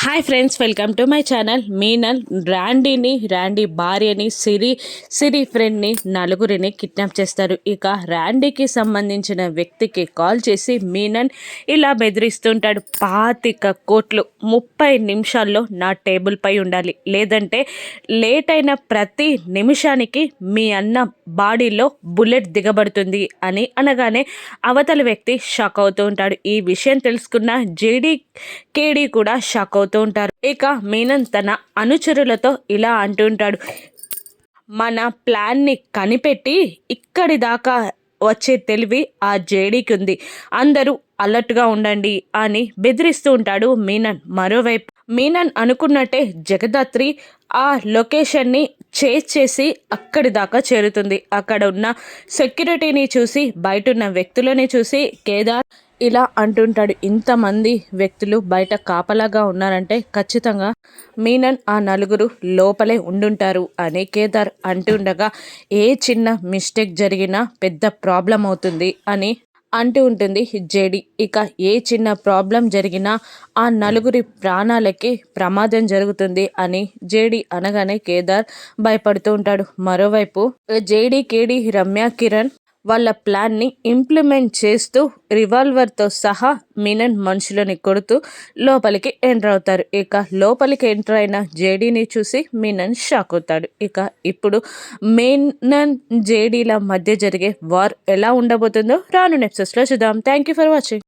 Hi friends, welcome to my channel. Meenal Randy భార్యని సిరి ఫ్రెండ్ని నలుగురిని కిడ్నాప్ చేస్తారు. ఇక ర్యాండీకి సంబంధించిన వ్యక్తికి కాల్ చేసి మీనన్ ఇలా బెదిరిస్తుంటాడు. 25 కోట్లు 30 నిమిషాల్లో నా టేబుల్ పై ఉండాలి, లేదంటే లేట్ అయిన ప్రతి నిమిషానికి మీ అన్న బాడీలో బుల్లెట్ దిగబడుతుంది అని అనగానే అవతల వ్యక్తి షాక్ అవుతూ ఉంటాడు. ఈ విషయం తెలుసుకున్న కేడీ కూడా షాక్ అవుతూ ఉంటారు. ఇక మీనన్ తన అనుచరులతో ఇలా అంటుంటాడు, మన ప్లాన్ని కనిపెట్టి ఇక్కడి దాకా వచ్చే తెలివి ఆ జేడీకి ఉంది, అందరూ అలర్ట్గా ఉండండి అని బెదిరిస్తూ ఉంటాడు మీనన్. మరోవైపు మీనన్ అనుకున్నట్టే జగదాత్రి ఆ లొకేషన్ని చేజ్ చేసి అక్కడి దాకా చేరుతుంది. అక్కడ ఉన్న సెక్యూరిటీని చూసి, బయట ఉన్న వ్యక్తులని చూసి కేదార్ ఇలా అంటుంటాడు, ఇంతమంది వ్యక్తులు బయట కాపలాగా ఉన్నారంటే ఖచ్చితంగా మీనన్ ఆ నలుగురు లోపలే ఉండుంటారు అని కేదార్ అంటుండగా, ఏ చిన్న మిస్టేక్ జరిగినా పెద్ద ప్రాబ్లం అవుతుంది అని అంటూ ఉంటుంది జేడి. ఇక ఏ చిన్న ప్రాబ్లం జరిగినా ఆ నలుగురి ప్రాణాలకి ప్రమాదం జరుగుతుంది అని జేడి అనగానే కేదార్ భయపడుతూ ఉంటాడు. మరోవైపు జేడి, కేడి, రమ్య, కిరణ్ వాళ్ళ ప్లాన్ని ఇంప్లిమెంట్ చేస్తూ రివాల్వర్తో సహా మీనన్ మనుషులని కొడుతూ లోపలికి ఎంటర్ అవుతారు. ఇక లోపలికి ఎంటర్ అయిన జేడీని చూసి మీనన్ షాక్ అవుతాడు. ఇక ఇప్పుడు మీనన్ జేడీల మధ్య జరిగే వార్ ఎలా ఉండబోతుందో రాను ఎపిసోడ్స్లో చూద్దాం. Thank you for watching.